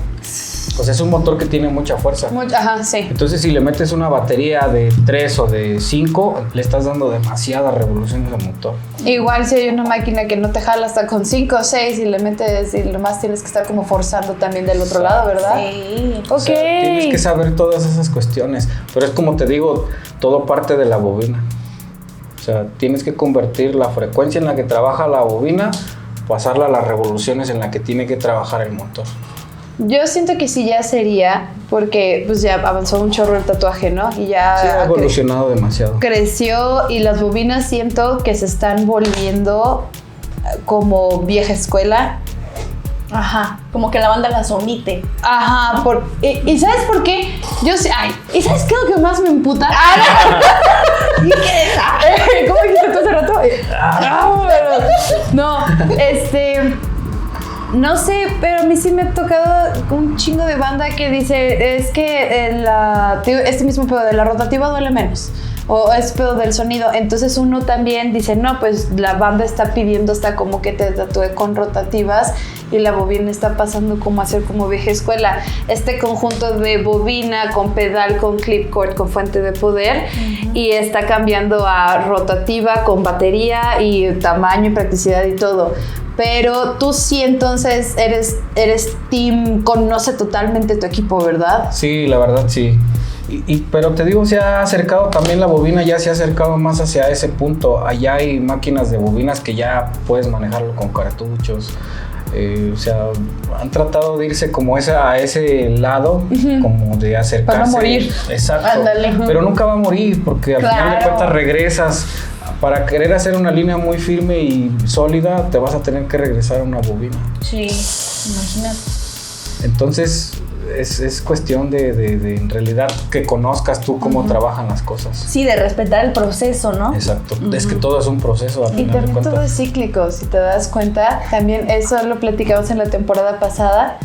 O sea, es un motor que tiene mucha fuerza. Ajá, sí. Entonces, si le metes una batería de 3 o de 5, le estás dando demasiadas revoluciones al motor. Igual si hay una máquina que no te jala hasta con 5 o 6 y le metes y lo más tienes que estar como forzando también del otro lado, ¿verdad? Sí. Ok. O sea, tienes que saber todas esas cuestiones. Pero es como te digo, todo parte de la bobina. O sea, tienes que convertir la frecuencia en la que trabaja la bobina, pasarla a las revoluciones en la que tiene que trabajar el motor. Yo siento que sí ya sería, porque pues ya avanzó un chorro el tatuaje, ¿no? Y ya Sí, ha evolucionado demasiado. creció y las bobinas siento que se están volviendo como vieja escuela. Ajá, como que la banda las omite. Ajá, ¿y sabes por qué? Yo sé, ¿y sabes qué es lo que más me emputa? ¿Y qué es? ¿Cómo dijiste tú hace rato? No, no sé, pero a mí sí me ha tocado un chingo de banda que dice, es que este mismo pedo de la rotativa duele menos. O es pedo del sonido. Entonces uno también dice, no, pues la banda está pidiendo hasta como que te tatúe con rotativas y la bobina está pasando como a ser como vieja escuela. Este conjunto de bobina con pedal, con clip cord, con fuente de poder, y está cambiando a rotativa con batería y tamaño y practicidad y todo. Pero tú sí entonces eres team, conoce totalmente tu equipo, ¿verdad? Sí, la verdad sí. Pero te digo, se ha acercado también la bobina, ya se ha acercado más hacia ese punto. Allá hay máquinas de bobinas que ya puedes manejarlo con cartuchos. O sea, han tratado de irse como a ese lado, como de acercarse. Para no morir. Exacto. Ándale. Pero nunca va a morir porque al final de cuentas regresas. Para querer hacer una línea muy firme y sólida, te vas a tener que regresar a una bobina. Sí, imagínate. Entonces, es cuestión de en realidad que conozcas tú cómo trabajan las cosas. Sí, de respetar el proceso, ¿no? Exacto. Es que todo es un proceso al Y final de también cuentas. todo es cíclico, si te das cuenta. También eso lo platicamos en la temporada pasada,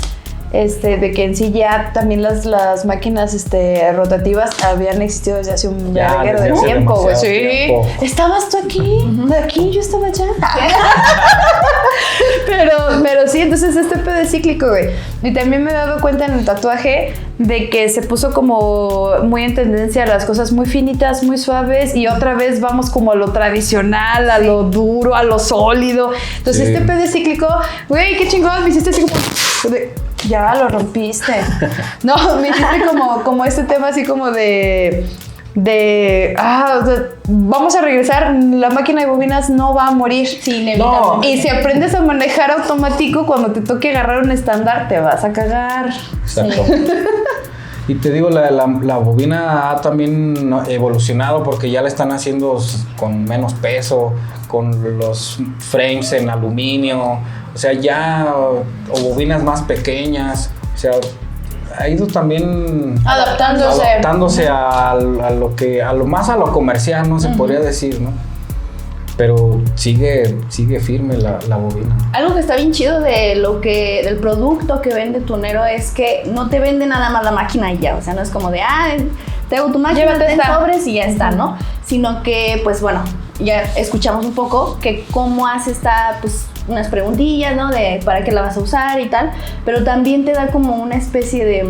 de que en sí ya también las máquinas rotativas habían existido desde hace un Ya, verguero desde de hace tiempo, güey. demasiado tiempo. ¿Estabas tú aquí? Aquí yo estaba allá. pero sí, entonces este pedo es cíclico, güey. Y también me he dado cuenta en el tatuaje de que se puso como muy en tendencia a las cosas muy finitas, muy suaves, y otra vez vamos como a lo tradicional, a lo duro, a lo sólido. Entonces Sí. este pedo es cíclico. Güey, qué chingón, me hiciste así como... ya lo rompiste. No, me hiciste como este tema así como de vamos a regresar, la máquina de bobinas no va a morir. Sí, inevitablemente. Y si aprendes a manejar automático, cuando te toque agarrar un estándar, te vas a cagar. Exacto. Y te digo, la bobina ha también evolucionado porque ya la están haciendo con menos peso, con los frames en aluminio, o sea, ya, o bobinas más pequeñas, o sea, ha ido también adaptándose a lo comercial, ¿no? Se podría decir, ¿no? Pero sigue firme la bobina. Algo que está bien chido del producto que vende Tunero es que no te vende nada más la máquina y ya, o sea, no es como de, te hago tu máquina, Llévate ten esta. sobres y ya está, ¿no? Sino que, pues bueno, ya escuchamos un poco que cómo hace pues unas preguntillas, ¿no? De para qué la vas a usar y tal, pero también te da como una especie de,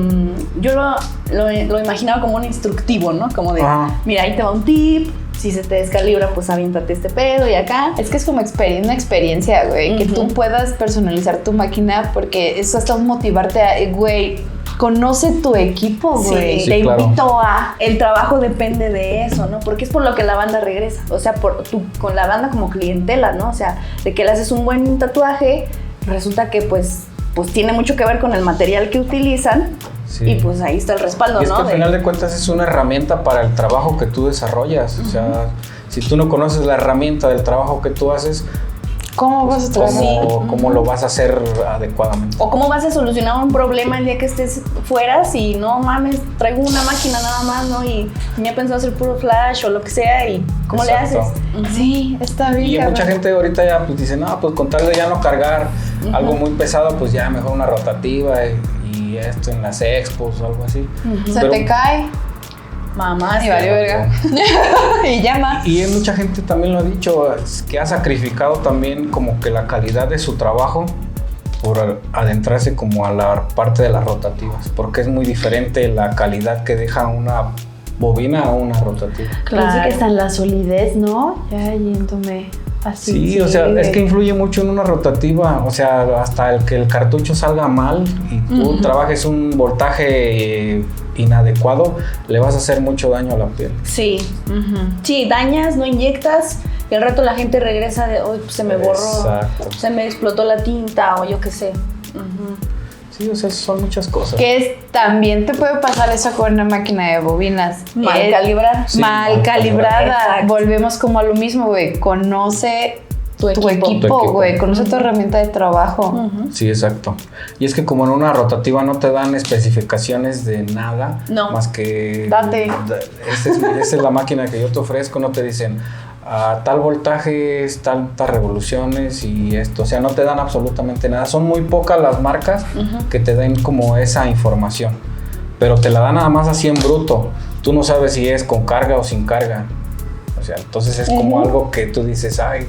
yo lo imaginaba como un instructivo, ¿no? Como de, mira, ahí te va un tip, si se te descalibra, pues aviéntate este pedo y acá. Es que es como una experiencia, güey, que tú puedas personalizar tu máquina, porque eso hasta motivarte a, güey, conoce tu equipo, güey. Sí, Sí, te claro. invito a... El trabajo depende de eso, ¿no? Porque es por lo que la banda regresa. O sea, con la banda como clientela, ¿no? O sea, de que le haces un buen tatuaje, resulta que pues tiene mucho que ver con el material que utilizan. Sí. Y pues ahí está el respaldo, Y es ¿no? que al final de cuentas es una herramienta para el trabajo que tú desarrollas. O sea, si tú no conoces la herramienta del trabajo que tú haces, ¿Cómo vas a trabajar? ¿cómo lo vas a hacer adecuadamente? O cómo vas a solucionar un problema el día que estés fuera si no mames, traigo una máquina nada más, ¿no? Y tenía pensado hacer puro flash o lo que sea, y ¿cómo Exacto. le haces? Sí, está bien. Y cabrón. mucha gente ahorita ya pues dice, no, pues con tal de ya no cargar algo muy pesado, pues ya mejor una rotativa y esto en las expos o algo así. Se Pero te cae. Mamá, Y valió verga. Y llama. Y mucha gente también lo ha dicho, es que ha sacrificado también como que la calidad de su trabajo por adentrarse como a la parte de las rotativas, porque es muy diferente la calidad que deja una bobina a una rotativa. Claro. Pienso que está en la solidez, ¿no? Ya yéndome así. Sí, o sea, es que influye mucho en una rotativa, o sea, hasta el que el cartucho salga mal y tú trabajes un voltaje inadecuado, le vas a hacer mucho daño a la piel. Sí, sí, dañas, no inyectas, y al rato la gente regresa de, oh, pues se me borró, Exacto. se me explotó la tinta o yo qué sé. Sí, o sea, son muchas cosas. Que es, también te puede pasar eso con una máquina de bobinas. Mal calibrada. Sí, mal mal calibrada. Exacto. Volvemos como a lo mismo, güey. Conoce tu Tu equipo, equipo. güey. Conoce tu herramienta de trabajo. Sí, exacto. Y es que como en una rotativa no te dan especificaciones de nada, No. más que... Date. Esa es la máquina que yo te ofrezco, no te dicen a tal voltaje, tantas revoluciones y esto, o sea, no te dan absolutamente nada. Son muy pocas las marcas que te den como esa información, pero te la dan nada más así en bruto. Tú no sabes si es con carga o sin carga. O sea, entonces es como algo que tú dices, ay,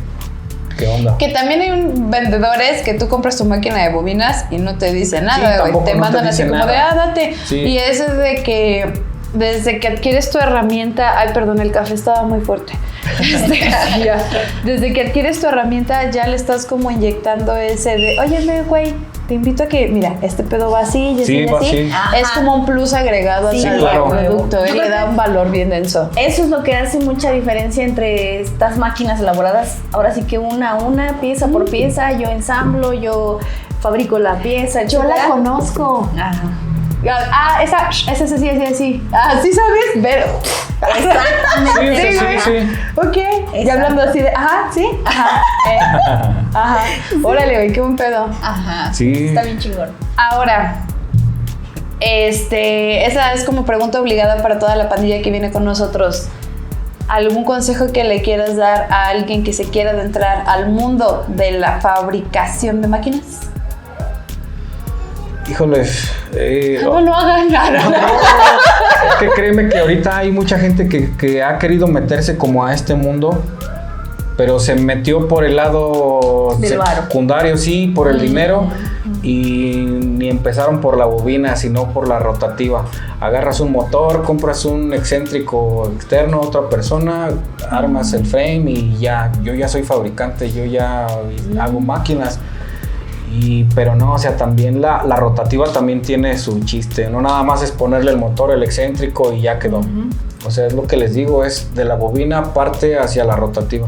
¿qué onda? Que también hay vendedores que tú compras tu máquina de bobinas y no te dicen nada, güey. tampoco Te no mandan te así dicen como de, nada. date. Sí. Y eso es de que desde que adquieres tu herramienta, ay, perdón, el café estaba muy fuerte. Ya. Desde que adquieres tu herramienta ya le estás como inyectando ese de, oye, güey, te invito a que, mira, este pedo va así y Sí, así, va así. así. Ajá. Es como un plus agregado Sí, al claro. producto, Yo le creo da que un valor bien denso. Eso es lo que hace mucha diferencia entre estas máquinas elaboradas. Ahora sí que una a una, pieza por pieza, yo ensamblo, yo fabrico la pieza, Yo la etcétera. conozco. Ajá. Ah, esa sí. Ah, ¿sí sabes? Pero... Exactamente. Sí. Ok. Y Exacto. hablando así de, ajá, sí, ajá, ajá. Órale, güey, qué buen pedo. Ajá. Sí. Está bien chingón. Ahora, esa es como pregunta obligada para toda la pandilla que viene con nosotros. ¿Algún consejo que le quieras dar a alguien que se quiera adentrar al mundo de la fabricación de máquinas? Híjoles. No lo hagan nada. Es que créeme que ahorita hay mucha gente que ha querido meterse como a este mundo, pero se metió por el lado Del varo. secundario, sí, por el dinero, y ni empezaron por la bobina, sino por la rotativa. Agarras un motor, compras un excéntrico externo, otra persona, armas el frame y ya, yo ya soy fabricante, yo ya hago máquinas. Pero no, o sea, también la rotativa también tiene su chiste. No nada más es ponerle el motor, el excéntrico y ya quedó. O sea, es lo que les digo, es de la bobina parte hacia la rotativa.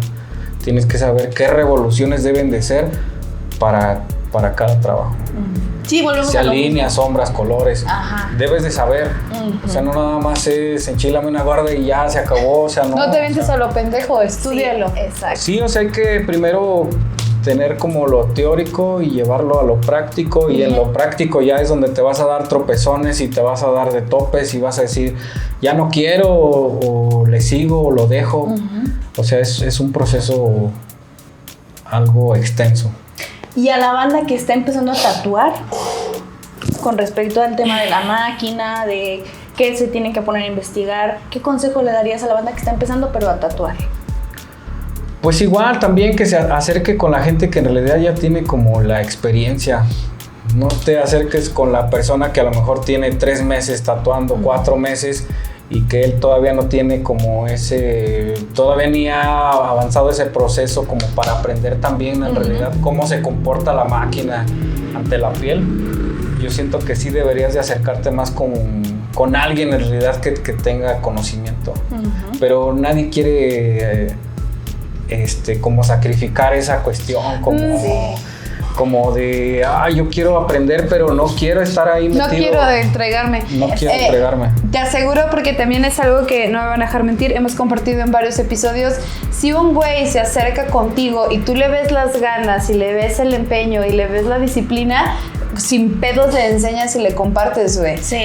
Tienes que saber qué revoluciones deben de ser para cada trabajo. Sí, volvemos Sea a lo líneas, sombras, colores. Ajá. Debes de saber. O sea, no nada más es enchílame una gorda y ya se acabó. O sea, no. No te o vientes sea, a lo pendejo, estúdialo. Sí, exacto. Sí, o sea, hay que primero tener como lo teórico y llevarlo a lo práctico, y en lo práctico ya es donde te vas a dar tropezones y te vas a dar de topes y vas a decir, ya no quiero o le sigo o lo dejo. O sea, es un proceso algo extenso. Y a la banda que está empezando a tatuar, con respecto al tema de la máquina, de qué se tienen que poner a investigar, ¿qué consejo le darías a la banda que está empezando pero a tatuar? Pues igual también que se acerque con la gente que en realidad ya tiene como la experiencia. No te acerques con la persona que a lo mejor tiene 3 meses tatuando, 4 meses, y que él todavía no tiene como todavía ni ha avanzado ese proceso como para aprender también en realidad cómo se comporta la máquina ante la piel. Yo siento que sí deberías de acercarte más con alguien en realidad que tenga conocimiento. Pero nadie quiere como sacrificar esa cuestión, como de, yo quiero aprender, pero no quiero estar ahí metido. No quiero entregarme. No quiero entregarme. Te aseguro, porque también es algo que no me van a dejar mentir, hemos compartido en varios episodios. Si un güey se acerca contigo y tú le ves las ganas y le ves el empeño y le ves la disciplina, sin pedos le enseñas y le compartes, güey. Sí.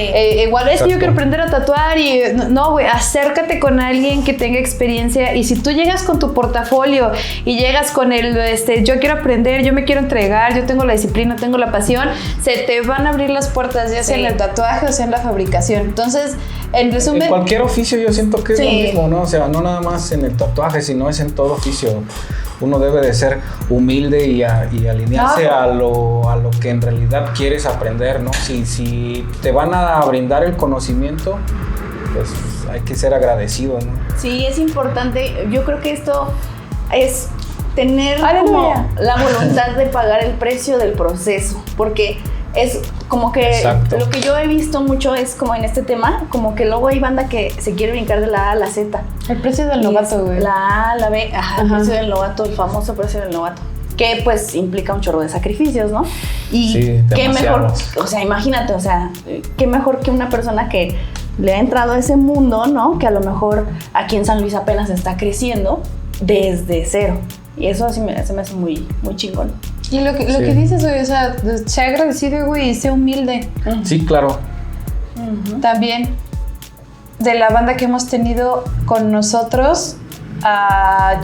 Igual es que yo Exacto. quiero aprender a tatuar y no, güey, acércate con alguien que tenga experiencia y si tú llegas con tu portafolio y llegas con el, yo quiero aprender, yo me quiero entregar, yo tengo la disciplina, tengo la pasión, se te van a abrir las puertas, ya sea en el tatuaje o sea en la fabricación. Entonces, en resumen... En cualquier oficio yo siento que es Sí. lo mismo, ¿no? O sea, no nada más en el tatuaje, sino es en todo oficio. Uno debe de ser humilde y alinearse a lo que en realidad quieres aprender, ¿no? Si te van a brindar el conocimiento, pues hay que ser agradecido, ¿no? Sí, es importante. Yo creo que esto es tener ¡Aleluya! como la voluntad de pagar el precio del proceso, porque es como que Exacto. lo que yo he visto mucho es como en este tema, como que luego hay banda que se quiere brincar de la A a la Z. El precio del novato, güey. La A, la B, ajá, el Ajá. precio del novato, el famoso precio del novato, que pues implica un chorro de sacrificios, ¿no? Y Sí, qué mejor, demasiados. o sea, imagínate, o sea, qué mejor que una persona que le ha entrado a ese mundo, ¿no? Que a lo mejor aquí en San Luis apenas está creciendo desde cero. Y eso se me hace muy, muy chingón. Y lo que Sí. dices, güey, o sea, sea agradecido, güey, y sea humilde. Sí, claro. También de la banda que hemos tenido con nosotros,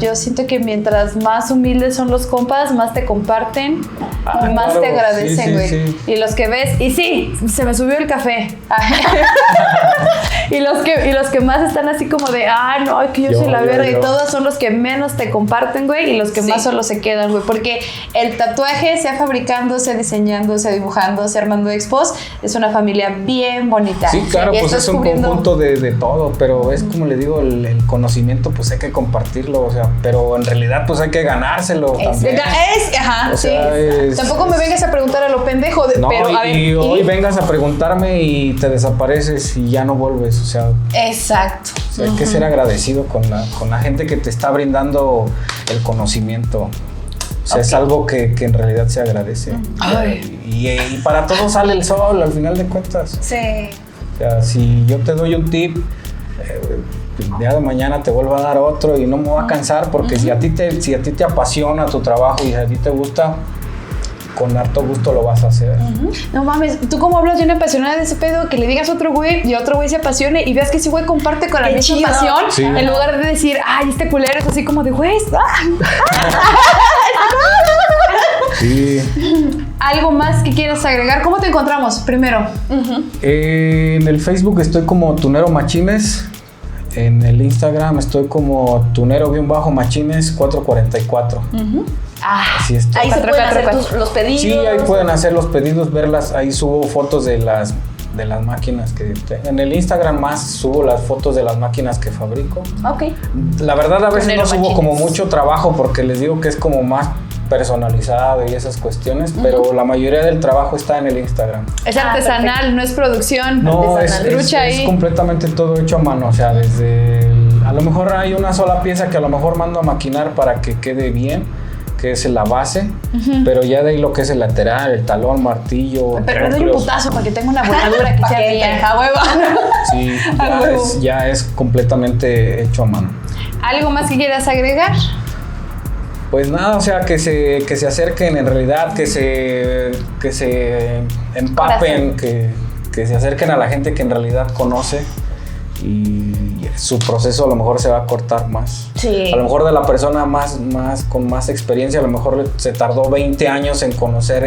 yo siento que mientras más humildes son los compas, más te comparten, Ah, más claro, te agradecen, sí, güey. sí. Y los que ves, y sí, se me subió el café. y los que más están así como de, no, que yo soy la verga, y todos son los que menos te comparten, güey, y los que Sí. más solo se quedan, güey. Porque el tatuaje, sea fabricando, sea diseñando, sea dibujando, sea armando expos, es una familia bien bonita. Sí, claro, Y pues estás es un cubriendo- conjunto de todo, pero es como le digo, el conocimiento pues hay que compartirlo, o sea, pero en realidad pues hay que ganárselo también. Ajá, O sea, sí. Tampoco me vengas a preguntar a lo pendejo, No, pero a ver. y hoy vengas a preguntarme y te desapareces y ya no vuelves, o sea, Exacto. hay que ser agradecido con la gente que te está brindando el conocimiento. O sea, es algo que en realidad se agradece. Ay. Y para todos sale el sol al final de cuentas. Sí. O sea, si yo te doy un tip, el día de mañana te vuelvo a dar otro y no me voy a cansar porque si a ti te apasiona tu trabajo y a ti te gusta, con harto gusto lo vas a hacer. No mames, tú como hablas bien apasionada de ese pedo, que le digas a otro güey y otro güey se apasione y veas que ese güey comparte con la Qué misma chido. pasión, Sí. en lugar de decir, ay, este culero es así como de, güey, Sí. algo más que quieras agregar. ¿Cómo te encontramos? Primero. En el Facebook estoy como Tunero Machines. En el Instagram estoy como Tunero-Machines 444. Así está. Ahí se Cuatro, pueden cuatro, hacer cuatro. los pedidos. Sí, ahí pueden hacer los pedidos, verlas. Ahí subo fotos de las máquinas que en el Instagram más subo las fotos de las máquinas que fabrico. Ok. La verdad a veces Tunero no subo Machines. como mucho trabajo porque les digo que es como más personalizado y esas cuestiones, pero la mayoría del trabajo está en el Instagram. Es artesanal, no es producción. No, es Trucha ahí. completamente todo hecho a mano, o sea, a lo mejor hay una sola pieza que a lo mejor mando a maquinar para que quede bien, que es la base, pero ya de ahí lo que es el lateral, el talón, martillo, Pero le doy un núcleos, putazo para que tenga una voladura que sea mía. A huevo. sí, A huevo. ya es completamente hecho a mano. ¿Algo más que quieras agregar? Pues nada, o sea, que se acerquen en realidad, que se empapen, que se acerquen a la gente que en realidad conoce y su proceso a lo mejor se va a cortar más. Sí. A lo mejor de la persona con más experiencia, a lo mejor se tardó 20 años en conocer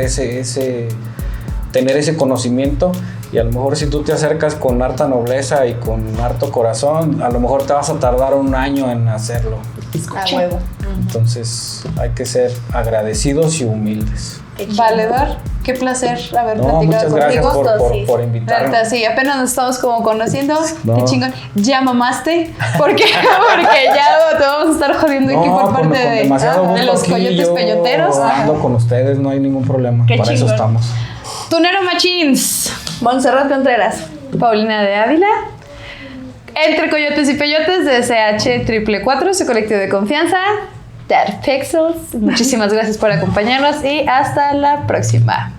tener ese conocimiento y a lo mejor si tú te acercas con harta nobleza y con harto corazón, a lo mejor te vas a tardar un año en hacerlo. A huevo. Entonces hay que ser agradecidos y humildes. Qué chido. Valedor, qué placer haber No, platicado muchas gracias contigo. por invitarme. Neta, sí, apenas nos estamos como conociendo. No. Qué chingón. Ya mamaste. ¿Por qué? Porque ya te vamos a estar jodiendo aquí por parte con de demasiado gusto los aquí, coyotes yo peyoteros. ando con ustedes, no hay ningún problema. Qué Para eso chingón. estamos. Tunero Machines. Montserrat Contreras. Paulina de Ávila. Entre Coyotes y Peyotes de SH 444, su colectivo de confianza. Dark Pixels. Muchísimas gracias por acompañarnos y hasta la próxima.